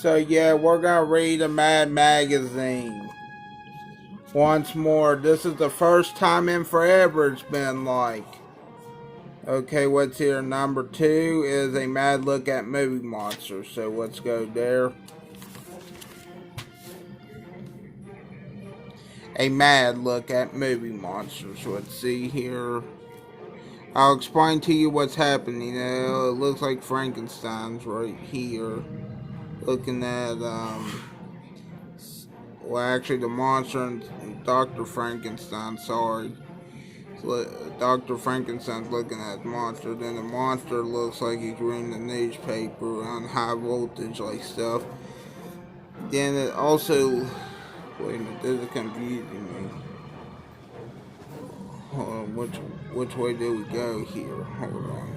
So yeah, we're gonna read a Mad magazine once more. This is the first time in forever it's been like. Okay, what's here? Number 2 is a mad look at movie monsters. So let's go there. A mad look at movie monsters. Let's see here. I'll explain to you what's happening. It looks like Frankenstein's right here. Looking at, well, actually, the monster and Dr. Frankenstein, sorry. So, Dr. Frankenstein's looking at the monster. Then the monster looks like he's reading the newspaper on high voltage, like stuff. Then it also, wait a minute, this is confusing me. Hold on, which way do we go here? Hold on.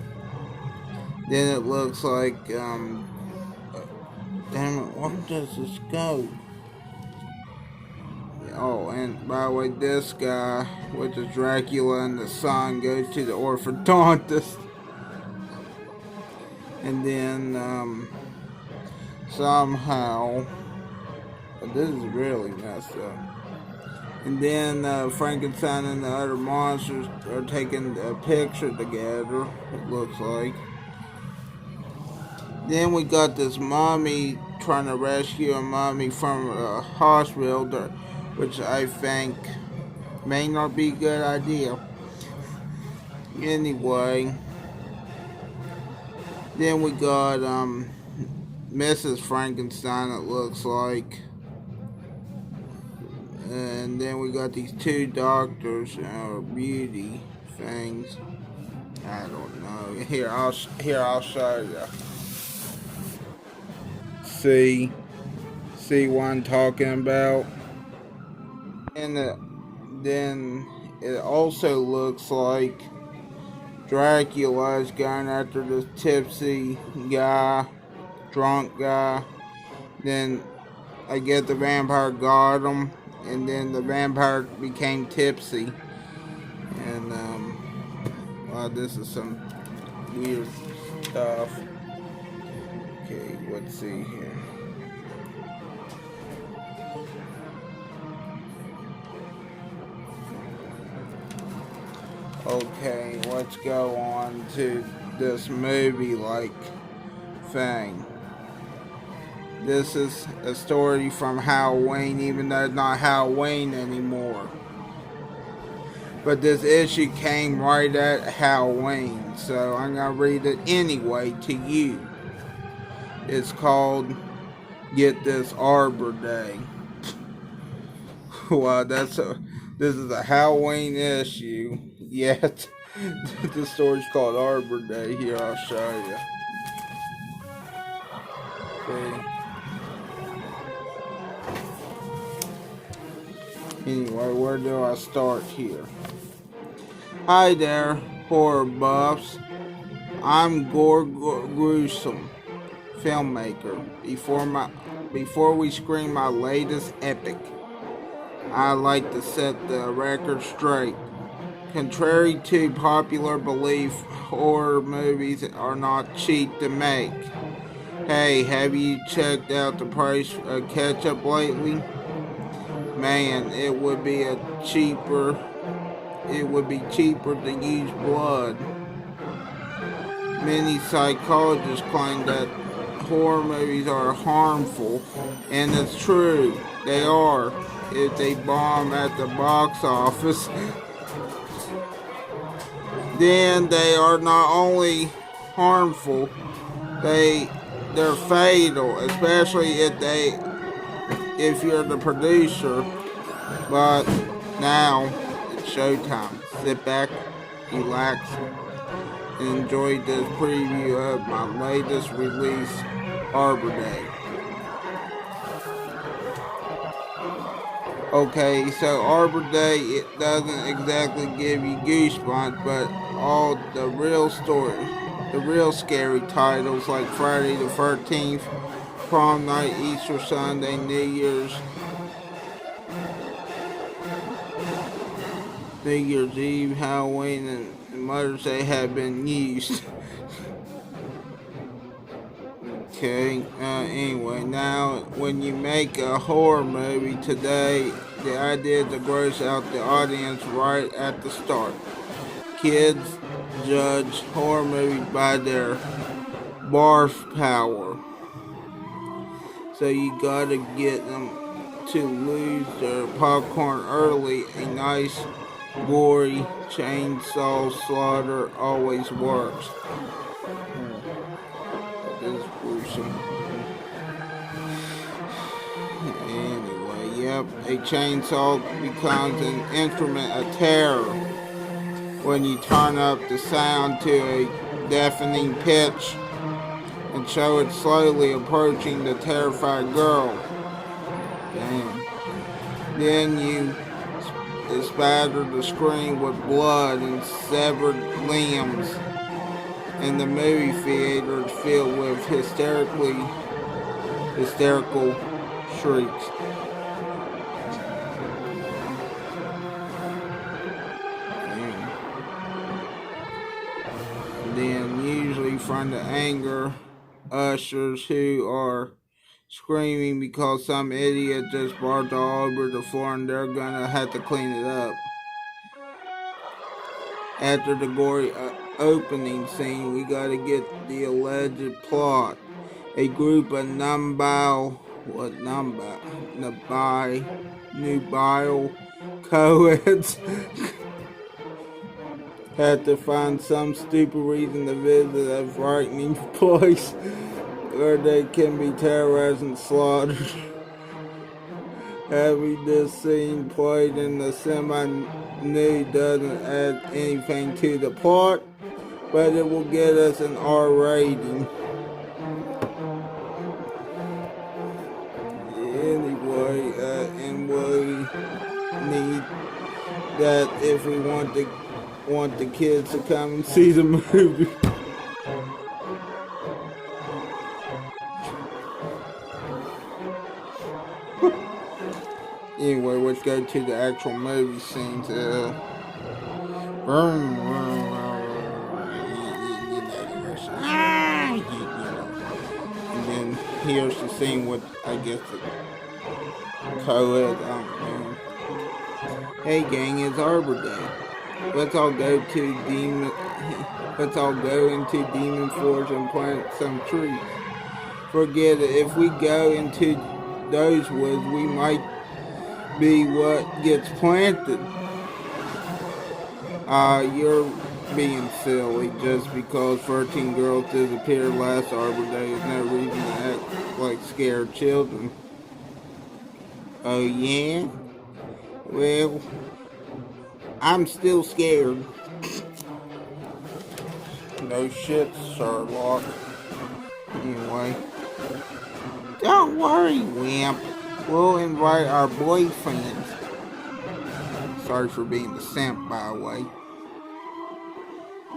Then it looks like, damn it, where does this go? Oh, and by the way, this guy, which is Dracula and the Sun, goes to the orthodontist. And then, somehow, this is really messed up. And then Frankenstein and the other monsters are taking a picture together, it looks like. Then we got this mummy trying to rescue a mummy from a hospital, which I think may not be a good idea. Anyway, then we got Mrs. Frankenstein, it looks like. And then we got these 2 doctors, beauty things. I don't know. Here, I'll show you. See what I'm talking about. And then it also looks like Dracula is going after this tipsy guy, drunk guy. Then I guess the vampire got him. And then the vampire became tipsy. And, wow, this is some weird stuff. Okay, let's see here. Okay, let's go on to this movie-like thing. This is a story from Halloween, even though it's not Halloween anymore. But this issue came right at Halloween, so I'm going to read it anyway to you. It's called Get This Arbor Day. Well, this is a Halloween issue. Yet, the story's called Arbor Day. Here, I'll show you. Okay. Anyway, where do I start here? Hi there, horror buffs. I'm Gruesome, filmmaker. Before we screen my latest epic, I like to set the record straight. Contrary to popular belief, horror movies are not cheap to make. Hey, have you checked out the price of ketchup lately? Man, it would be cheaper to use blood. Many psychologists claim that horror movies are harmful, and it's true, they are, if they bomb at the box office. Then they are not only harmful, they're fatal, especially if you're the producer. But now it's showtime. Sit back, relax, and enjoy this preview of my latest release, Arbor Day. Okay, so Arbor Day, it doesn't exactly give you goosebumps, but all the real scary titles like Friday the 13th, Prom Night, Easter Sunday, New Year's Eve, Halloween, and Mother's Day have been used. Okay, anyway, now when you make a horror movie today, the idea is to gross out the audience right at the start. Kids judge horror movies by their barf power, so you gotta get them to lose their popcorn early. A nice, gory chainsaw slaughter always works. That is gruesome. Anyway, yep, a chainsaw becomes an instrument of terror when you turn up the sound to a deafening pitch and show it slowly approaching the terrified girl. Damn. Then you spatter the screen with blood and severed limbs, and the movie theater is filled with hysterical shrieks. And then usually from the anger ushers who are screaming because some idiot just barked all over the floor and they're gonna have to clean it up. After the gory opening scene, we gotta get the alleged plot. A group of nubile co-eds had to find some stupid reason to visit a frightening place where they can be terrorized and slaughtered. Having this scene played in the semi-nude doesn't add anything to the plot, but it will get us an R rating. Anyway, and we need that if we want the kids to come and see the movie. Anyway, let's go to the actual movie scenes. And then here's the scene with, I guess, the co-ed. Hey gang, it's Arbor Day. Let's all go into Demon Forest and plant some trees. Forget it. If we go into those woods, we might be what gets planted. You're being silly. Just because 13 girls disappeared last Arbor Day is no reason to act like scared children. Oh yeah? Well, I'm still scared. No shit, Sherlock. Anyway. Don't worry, wimp. We'll invite our boyfriends. Sorry for being the simp, by the way.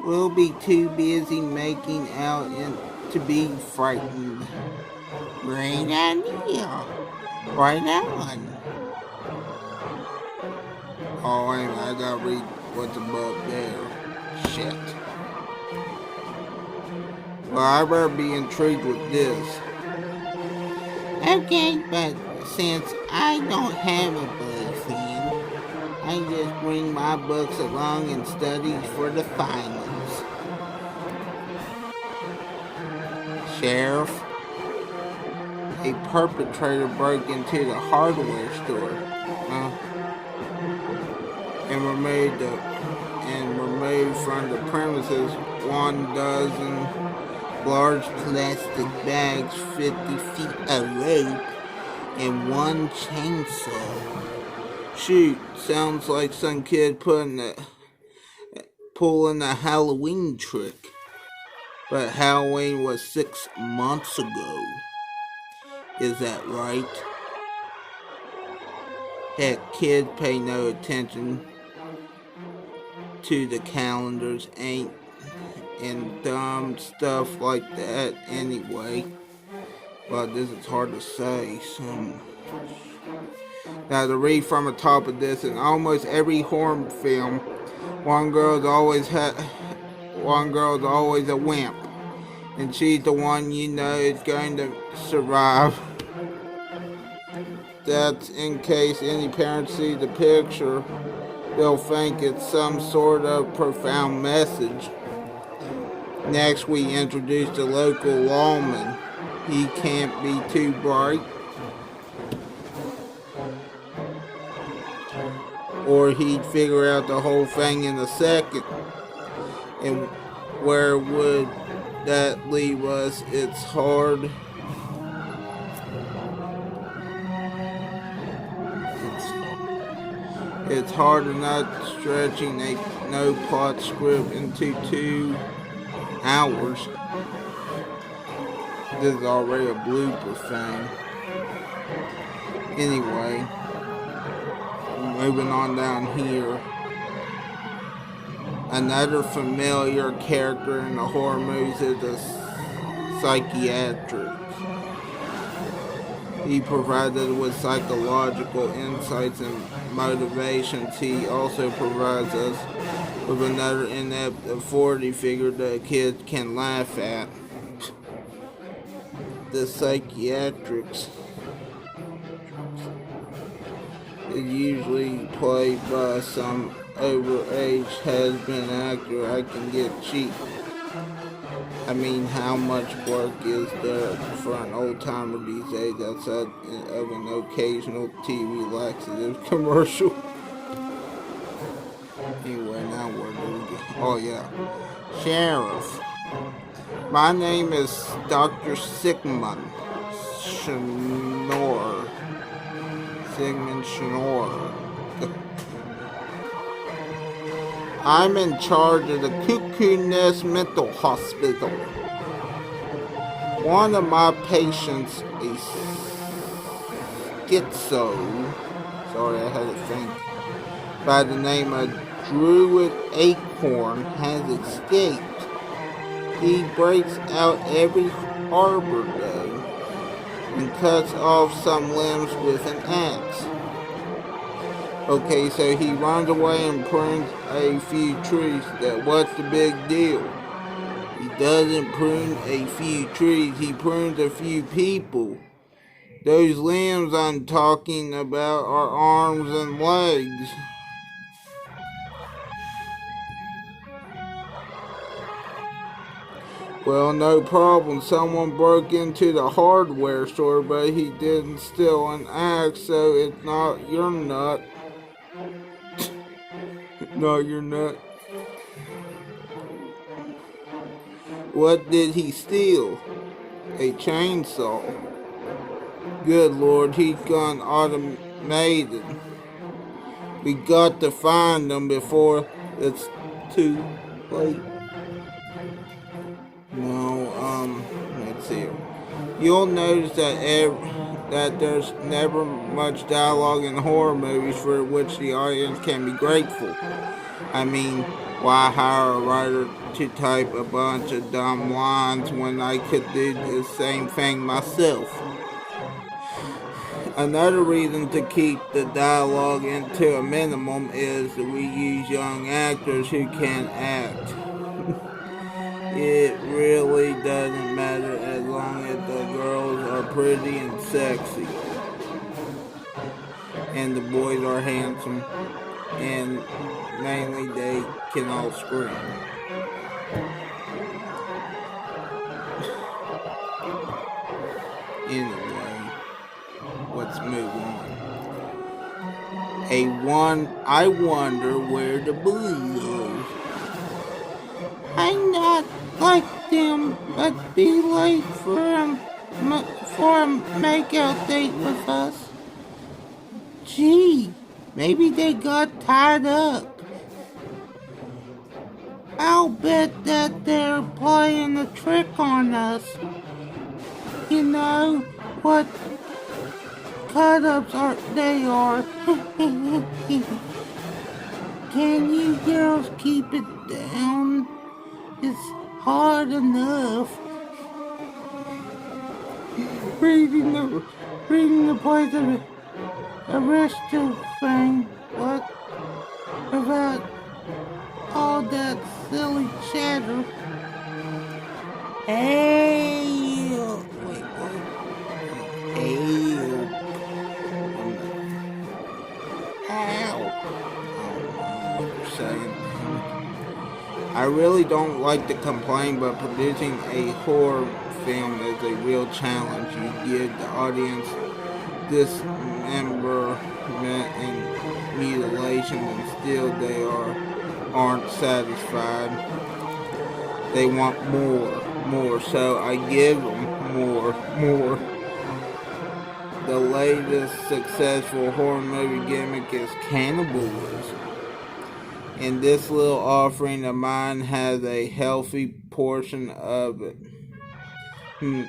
We'll be too busy making out and to be frightened. Great idea. Right on. Oh, I gotta read what's above there. Shit. Well, I better be intrigued with this. Okay, but since I don't have a boyfriend, I just bring my books along and study for the finals. Sheriff, a perpetrator broke into the hardware store and removed from the premises 12 large plastic bags, 50 feet of rope, and one chainsaw. Shoot, sounds like some kid pulling a Halloween trick. But Halloween was 6 months ago. Is that right? Heck, kids pay no attention to the calendars, and dumb stuff like that anyway. But this is hard to say. Now to read from the top of this, in almost every horror film, one girl is always a wimp. and she's the one you know is going to survive. That's in case any parents see the picture, they'll think it's some sort of profound message. Next, we introduce the local lawman. He can't be too bright, or he'd figure out the whole thing in a second. And where would that leave us? It's hard not stretching a no plot script into 2 hours. This is already a blooper thing. Anyway, moving on down here. Another familiar character in the horror movies is the psychiatrist. He provides us with psychological insights and motivations. He also provides us with another inept authority figure that kids can laugh at. The psychiatrist is usually played by some overage has-been actor. I can get cheap. I mean, how much work is there for an old-timer these days outside of an occasional TV laxative commercial? Anyway, now where do we go? Oh yeah, Sheriff. My name is Dr. Sigmund Schnorr. Sigmund Schnorr. I'm in charge of the Cuckoo Nest Mental Hospital. One of my patients, a sorry I had to think, by the name of Druid Acorn has escaped. He breaks out every Arbor Day and cuts off some limbs with an axe. Okay, so he runs away and prunes a few trees. What's the big deal? He doesn't prune a few trees, he prunes a few people. Those limbs I'm talking about are arms and legs. Well, no problem. Someone broke into the hardware store, but he didn't steal an axe, so it's not your nut. Not your nut. What did he steal? A chainsaw. Good Lord, he's gone automated. We got to find him before it's too late. No, let's see. You'll notice that there's never much dialogue in horror movies for which the audience can be grateful. I mean, why hire a writer to type a bunch of dumb lines when I could do the same thing myself? Another reason to keep the dialogue into a minimum is that we use young actors who can act. It really doesn't matter as long as the girls are pretty and sexy, and the boys are handsome, and mainly they can all scream. Anyway, let's move on. I wonder where the boys are. I'm not like them, but be late for a make-out date with us. Gee, maybe they got tied up. I'll bet that they're playing a trick on us. You know what cut-ups they are. Can you girls keep it down? It's hard enough. Reading the place of a restaurant thing. What about all that silly chatter? Help! Wait, what? Help! Help! I don't know what they're saying. I really don't like to complain, but producing a horror film is a real challenge. You give the audience dismemberment and mutilation, and still aren't satisfied. They want more. So I give them more. The latest successful horror movie gimmick is cannibalism. And this little offering of mine has a healthy portion of it.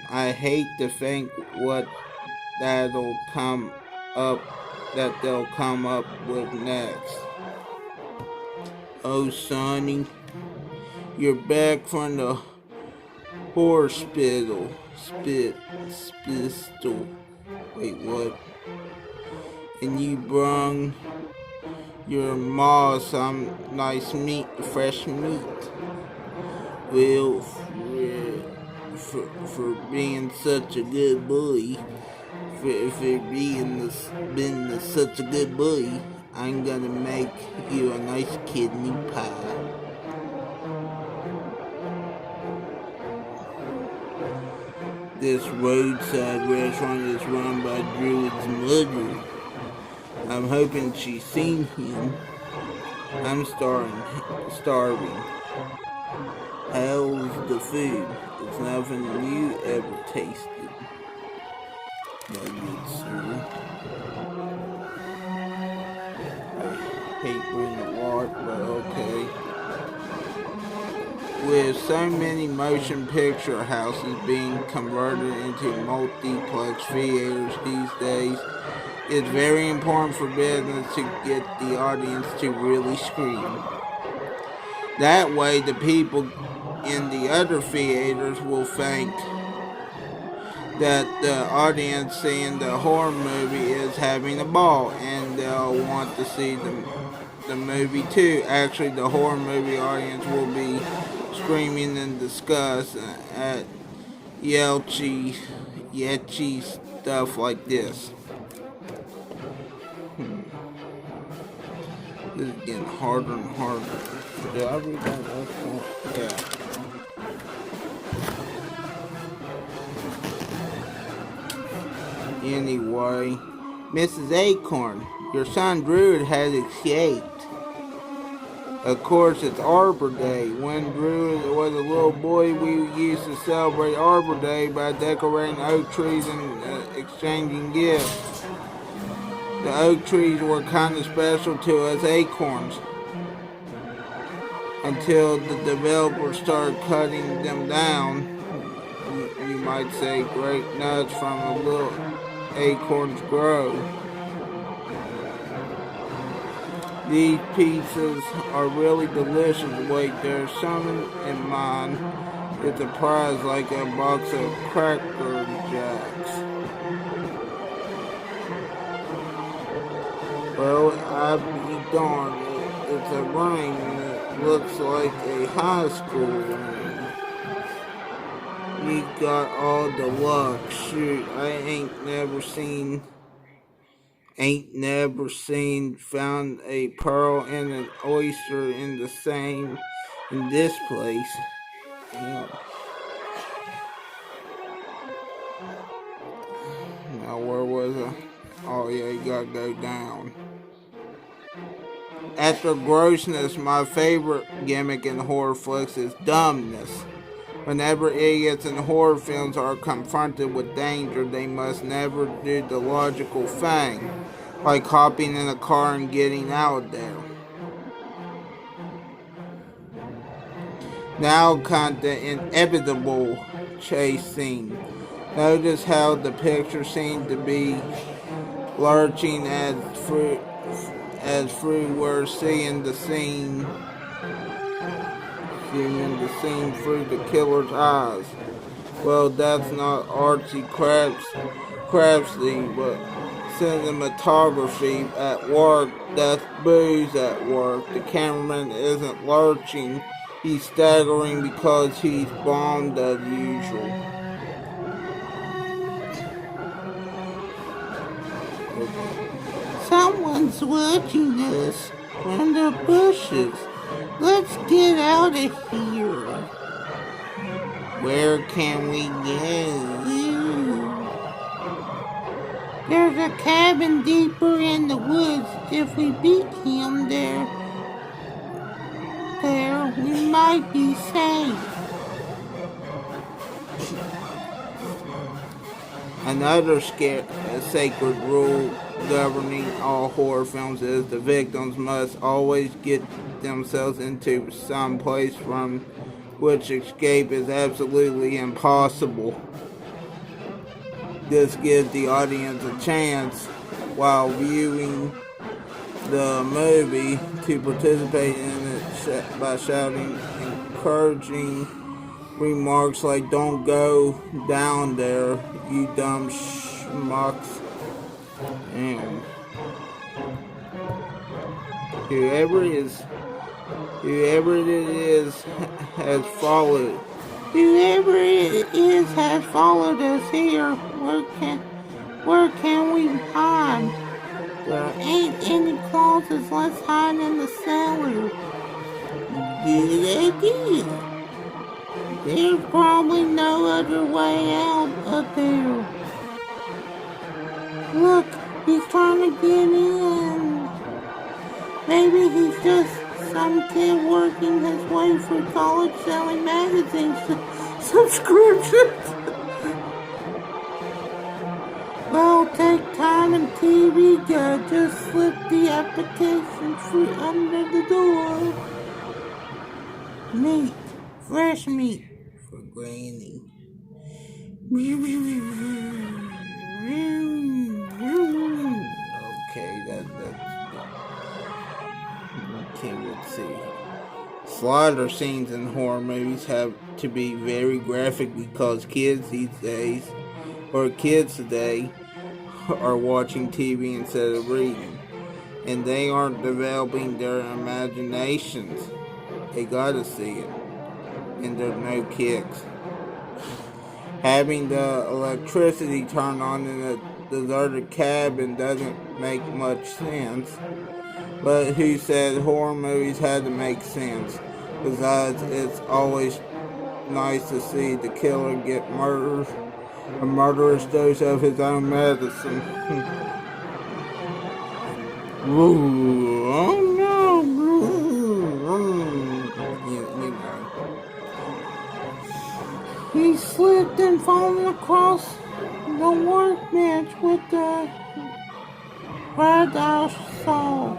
I hate to think what that'll come up that they'll come up with next. Oh, Sonny, you're back from the hospital. Spittle. Wait, what? And you brung your ma some nice meat, fresh meat. Well, for being such a good boy, been such a good boy, I'm gonna make you a nice kidney pie. This roadside restaurant is run by Druid's mother. I'm hoping she's seen him. I'm starving. How's the food? It's nothing you ever tasted. No good, sir. I hate bringing a lot, but okay. With so many motion picture houses being converted into multiplex theaters these days, it's very important for business to get the audience to really scream. That way, the people in the other theaters will think that the audience seeing the horror movie is having a ball, and they'll want to see the movie too. Actually, the horror movie audience will be screaming in disgust at yetchy stuff like this. This is getting harder and harder. Did I read that last one? Yeah. Anyway, Mrs. Acorn, your son Druid has escaped. Of course, it's Arbor Day. When Druid was a little boy, we used to celebrate Arbor Day by decorating oak trees and exchanging gifts. The oak trees were kind of special to us acorns until the developers started cutting them down. You might say great nuts from a little acorns grow. These pizzas are really delicious. Wait, there's something in mine. It's a prize like a box of Cracker Jacks. Well, I'll be darned. It's a ring that looks like a high school ring. You got all the luck. Shoot, I ain't never seen, found a pearl and an oyster in this place. Yeah. Now, where was I? Oh, yeah, you gotta go down. After grossness, my favorite gimmick in horror flicks is dumbness. Whenever idiots in horror films are confronted with danger, they must never do the logical thing, like hopping in a car and getting out of there. Now comes the inevitable chase scene. Notice how the picture seemed to be lurching as through we're seeing the scene through the killer's eyes. Well, that's not artsy crapsy, but cinematography at work. That's booze at work. The cameraman isn't lurching. He's staggering because he's bombed as usual. Someone's watching us from the bushes. Let's get out of here. Where can we go? There's a cabin deeper in the woods. If we beat him there, we might be safe. Another sacred rule governing all horror films is the victims must always get themselves into some place from which escape is absolutely impossible. This gives the audience a chance, while viewing the movie, to participate in it by shouting encouraging remarks like "Don't go down there, you dumb schmucks." And whoever it is has followed. Whoever it is has followed us here. Where can we hide? There ain't any closets. Let's hide in the cellar. Good idea. There's probably no other way out up there. Look, he's trying to get in. Maybe he's just some kid working his way through college selling magazine subscriptions. Well, take time and TV guide. Just slip the application through under the door. Meat. Fresh meat. For Granny. Okay, that's okay, let's see. Slaughter scenes in horror movies have to be very graphic because kids today are watching TV instead of reading, and they aren't developing their imaginations. They gotta see it, and there's no kicks. Having the electricity turned on in a deserted cabin doesn't make much sense. But who said horror movies had to make sense? Besides, it's always nice to see the killer get a murderous dose of his own medicine. Oh no! You know. He slipped and fallen across the workbench with the fragile saw.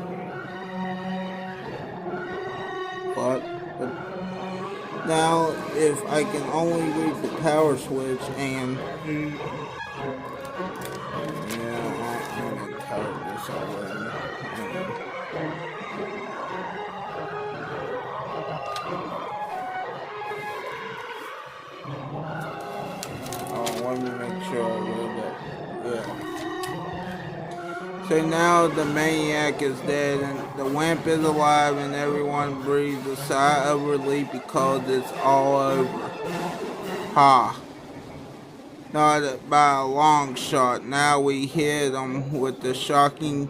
But now, if I can only reach the power switch and I'm tired of this already. Let me make sure I read that. Yeah. So now the maniac is dead and the wimp is alive and everyone breathes a sigh of relief because it's all over. Ha. Not by a long shot. Now we hit them with the shocking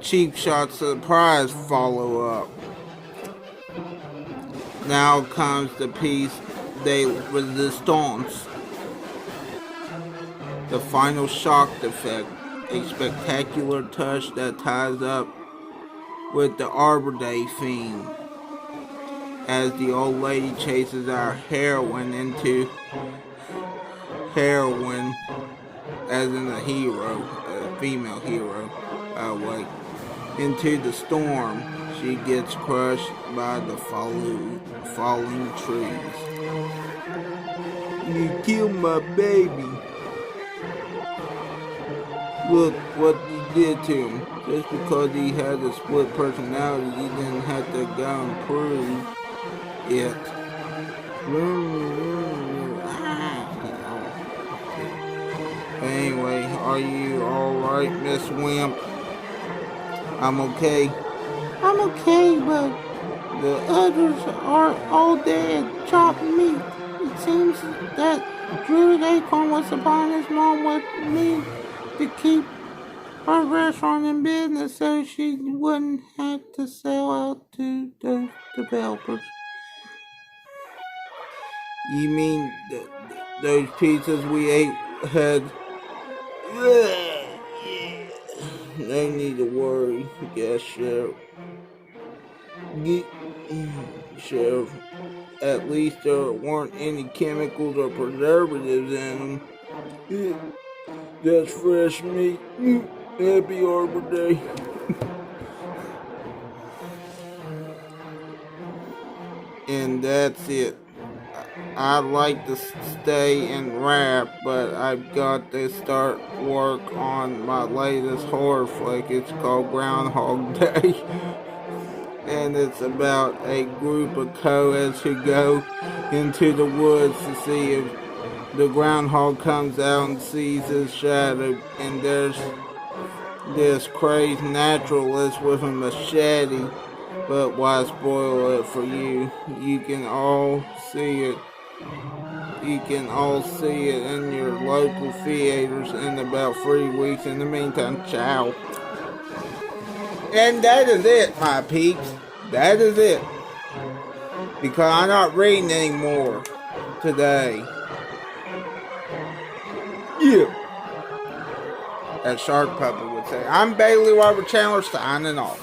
cheap shot surprise follow-up. Now comes the piece de resistance. The final shock effect, a spectacular touch that ties up with the Arbor Day theme, as the old lady chases our heroine, as in a hero, a female hero, into the storm. She gets crushed by the falling trees. You killed my baby. Look what you did to him. Just because he has a split personality, you didn't have to go and prove it. Anyway, are you alright, Miss Wimp? I'm okay. I'm okay, but The others are all dead, chopped meat. It seems that Druid Acorn was supplying his mom with meat to keep her restaurant in business so she wouldn't have to sell out to those developers. You mean those pizzas we ate had... No need to worry, yes, Sheriff. Sheriff, at least there weren't any chemicals or preservatives in them. That's fresh meat. Happy Arbor Day. And that's it. I'd like to stay and rap, but I've got to start work on my latest horror flick. It's called Groundhog Day. And it's about a group of co-eds who go into the woods to see if the groundhog comes out and sees his shadow. And there's this crazed naturalist with a machete. But why spoil it for you? You can all see it. You can all see it in your local theaters in about 3 weeks. In the meantime, ciao. And that is it, my peeps. That is it. Because I'm not reading anymore today. Yeah. As Shark Puppet would say. I'm Bailey Robert Chandler signing off.